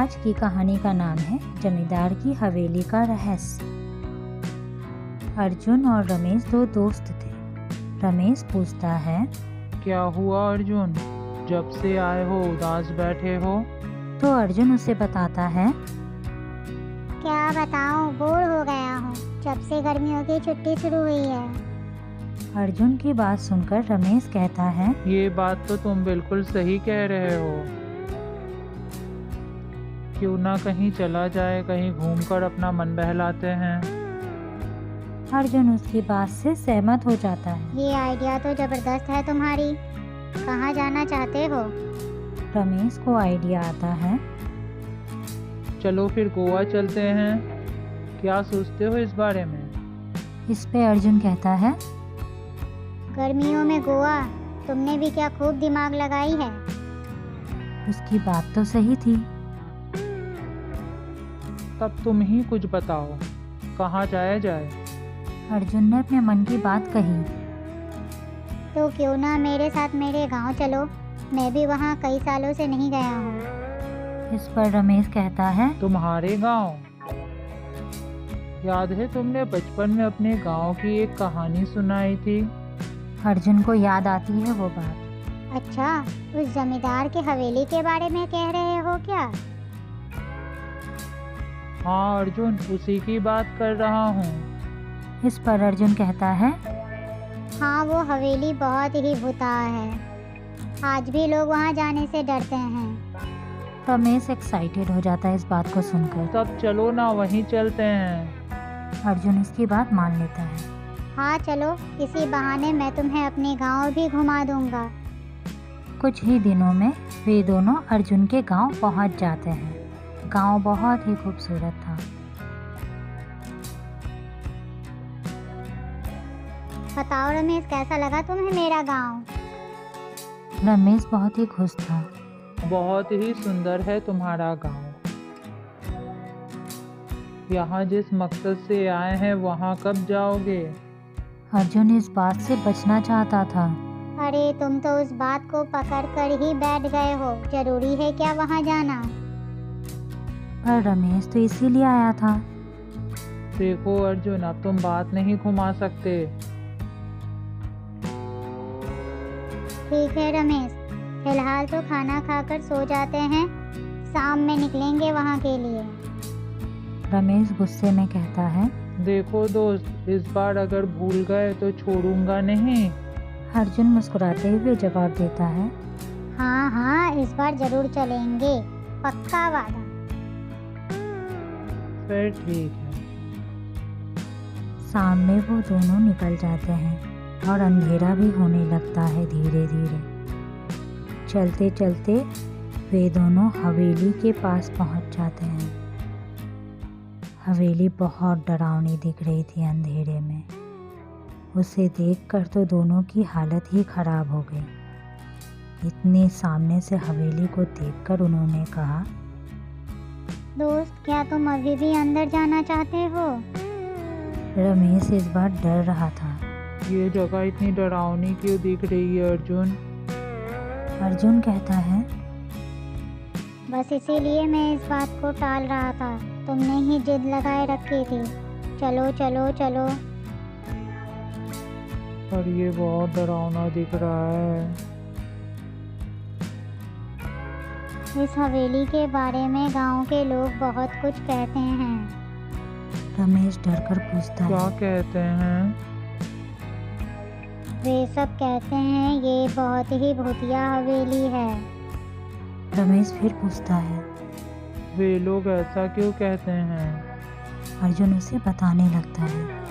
आज की कहानी का नाम है जमींदार की हवेली का रहस्य। अर्जुन और रमेश दो दोस्त थे। रमेश पूछता है, क्या हुआ अर्जुन, जब से आए हो उदास बैठे हो? तो अर्जुन उसे बताता है, क्या बताऊं, बोर हो गया हूँ जब से गर्मियों की छुट्टी शुरू हुई है। अर्जुन की बात सुनकर रमेश कहता है, ये बात तो तुम बिल्कुल सही कह रहे हो। क्यों ना कहीं चला जाए, कहीं घूमकर अपना मन बहलाते हैं। अर्जुन उसकी बात से सहमत हो जाता है। ये आइडिया तो जबरदस्त है तुम्हारी। कहाँ जाना चाहते हो? रमेश को आइडिया आता है, चलो फिर गोवा चलते हैं। क्या सोचते हो इस बारे में? इस पे अर्जुन कहता है, गर्मियों में गोवा, तुमने भी क्या खूब दिमाग लगाई है। उसकी बात तो सही थी। तब तुम ही कुछ बताओ, कहाँ जाया जाए? अर्जुन ने अपने मन की बात कही, तो क्यों ना मेरे साथ मेरे गांव चलो, मैं भी वहाँ कई सालों से नहीं गया हूँ। इस पर रमेश कहता है, तुम्हारे गांव? याद है तुमने बचपन में अपने गांव की एक कहानी सुनाई थी। अर्जुन को याद आती है वो बात। अच्छा, उस जमींदार की हवेली के बारे में कह रहे हो क्या? हाँ अर्जुन, उसी की बात कर रहा हूँ। इस पर अर्जुन कहता है, हाँ, वो हवेली बहुत ही भूता है। आज भी लोग वहाँ जाने से डरते हैं। रमेश एक्साइटेड हो जाता है इस बात को सुनकर। तब चलो ना, वहीं चलते हैं। अर्जुन उसकी बात मान लेता है। हाँ चलो, इसी बहाने मैं तुम्हें अपने गांव भी घुमा दूंगा। कुछ ही दिनों में वे दोनों अर्जुन के गांव पहुंच जाते हैं। गांव बहुत ही खूबसूरत था। बताओ रमेश, कैसा लगा तुम्हें मेरा गांव? रमेश बहुत ही खुश था। बहुत ही सुंदर है तुम्हारा गांव। यहाँ जिस मकसद से आए हैं वहाँ कब जाओगे? अर्जुन इस बात से बचना चाहता था। अरे तुम तो उस बात को पकड़ कर ही बैठ गए हो। जरूरी है क्या वहाँ जाना? पर रमेश तो इसीलिए आया था। देखो अर्जुन, अब तुम बात नहीं घुमा सकते। ठीक है रमेश, फिलहाल तो खाना खाकर सो जाते हैं, शाम में निकलेंगे वहाँ के लिए। रमेश गुस्से में कहता है, देखो दोस्त, इस बार अगर भूल गए तो छोड़ूंगा नहीं। अर्जुन मुस्कुराते हुए जवाब देता है, हाँ हाँ, इस बार जरूर चलेंगे, पक्का वादा। फिर ठीक है। शाम में वो दोनों निकल जाते हैं और अंधेरा भी होने लगता है धीरे धीरे। चलते चलते वे दोनों हवेली के पास पहुंच जाते हैं। हवेली बहुत डरावनी दिख रही थी अंधेरे में। उसे देखकर तो दोनों की हालत ही खराब हो गई। इतने सामने से हवेली को देखकर उन्होंने कहा, दोस्त, क्या तुम अभी भी अंदर जाना चाहते हो? रमेश इस बार डर रहा था। ये जगह इतनी डरावनी क्यों दिख रही है अर्जुन? अर्जुन कहता है, बस इसीलिए मैं इस बात को टाल रहा था। तुमने ही जिद लगाए रखी थी। चलो चलो चलो। पर ये बहुत डरावना दिख रहा है। इस हवेली के बारे में गांव के लोग बहुत कुछ कहते हैं। रमेश डरकर पूछता क्या है, कहते हैं? वे सब कहते हैं ये बहुत ही भूतिया हवेली है। रमेश फिर पूछता है, वे लोग ऐसा क्यों कहते हैं? अर्जुन उसे बताने लगता है।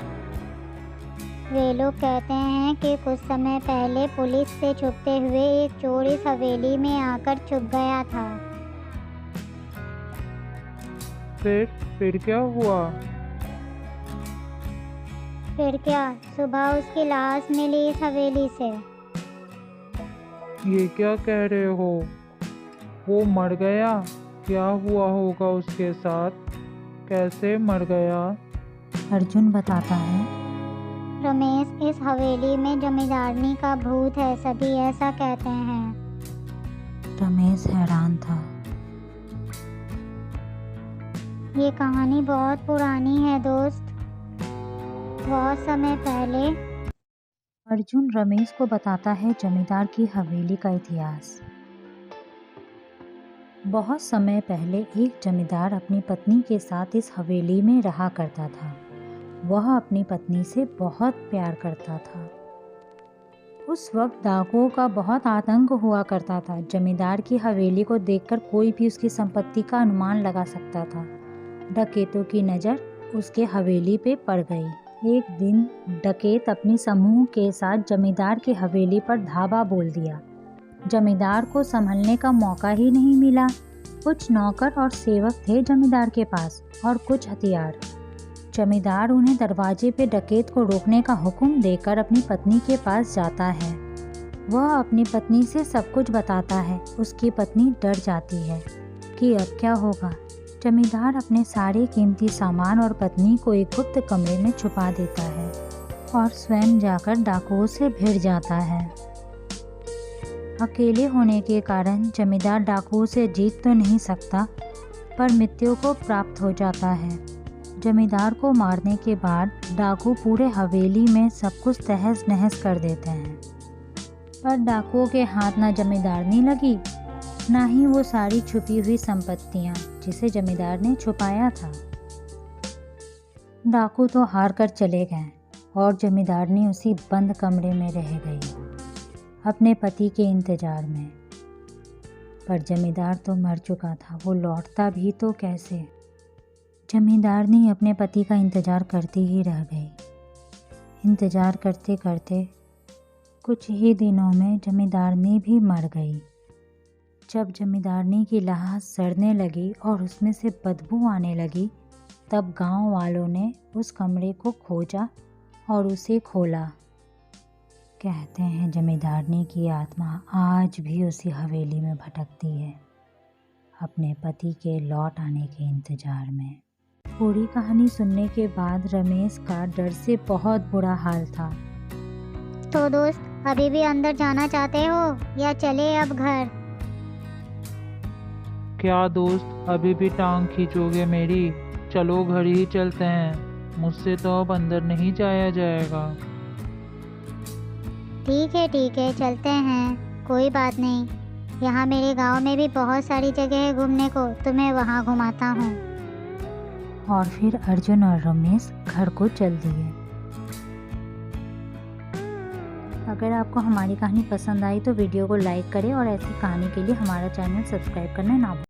वे लोग कहते हैं कि कुछ समय पहले पुलिस से छुपते हुए एक चोर इस हवेली में आकर छुप गया था। फिर क्या हुआ? फिर क्या, सुबह उसकी लाश मिली इस हवेली से। ये क्या कह रहे हो? वो मर गया? क्या हुआ होगा उसके साथ? कैसे मर गया? अर्जुन बताता है, रमेश, इस हवेली में जमींदारनी का भूत है, सभी ऐसा कहते हैं। रमेश हैरान था। ये कहानी बहुत पुरानी है दोस्त। बहुत समय पहले अर्जुन रमेश को बताता है जमींदार की हवेली का इतिहास। बहुत समय पहले एक जमींदार अपनी पत्नी के साथ इस हवेली में रहा करता था। वह अपनी पत्नी से बहुत प्यार करता था। उस वक्त डाकुओं का बहुत आतंक हुआ करता था। जमींदार की हवेली को देखकर कोई भी उसकी संपत्ति का अनुमान लगा सकता था। डकैतों की नज़र उसके हवेली पे पड़ गई। एक दिन डकैत अपनी समूह के साथ जमींदार की हवेली पर धावा बोल दिया। जमींदार को संभलने का मौका ही नहीं मिला। कुछ नौकर और सेवक थे जमींदार के पास और कुछ हथियार। जमींदार उन्हें दरवाजे पे डकैत को रोकने का हुक्म देकर अपनी पत्नी के पास जाता है। वह अपनी पत्नी से सब कुछ बताता है। उसकी पत्नी डर जाती है कि अब क्या होगा। जमींदार अपने सारे कीमती सामान और पत्नी को एक गुप्त कमरे में छुपा देता है और स्वयं जाकर डाकुओं से भिड़ जाता है। अकेले होने के कारण जमींदार डाकुओं से जीत तो नहीं सकता, पर मृत्यु को प्राप्त हो जाता है। जमींदार को मारने के बाद डाकू पूरे हवेली में सब कुछ तहस नहस कर देते हैं, पर डाकुओं के हाथ ना जमींदारनी लगी, ना ही वो सारी छुपी हुई संपत्तियां जिसे जमींदार ने छुपाया था। डाकू तो हार कर चले गए और जमींदारनी उसी बंद कमरे में रह गई अपने पति के इंतजार में। पर जमींदार तो मर चुका था, वो लौटता भी तो कैसे। जमींदारनी अपने पति का इंतजार करती ही रह गई। इंतजार करते करते कुछ ही दिनों में जमींदारनी भी मर गई। जब जमींदारनी की लाश सड़ने लगी और उसमें से बदबू आने लगी, तब गांव वालों ने उस कमरे को खोजा और उसे खोला। कहते हैं जमींदारनी की आत्मा आज भी उसी हवेली में भटकती है, अपने पति के लौट आने के इंतजार में। पूरी कहानी सुनने के बाद रमेश का डर से बहुत बुरा हाल था। तो दोस्त अभी भी अंदर जाना चाहते हो या चले अब घर? क्या दोस्त अभी भी टांग खींचोगे मेरी? चलो घर ही चलते हैं, मुझसे तो अब अंदर नहीं जाया जाएगा। ठीक है चलते हैं, कोई बात नहीं। यहाँ मेरे गांव में भी बहुत सारी जगह है घूमने को, तुम्हें वहाँ घुमाता हूँ। और फिर अर्जुन और रमेश घर को चल दिए। अगर आपको हमारी कहानी पसंद आई तो वीडियो को लाइक करें और ऐसी कहानी के लिए हमारा चैनल सब्सक्राइब करना ना भूलें।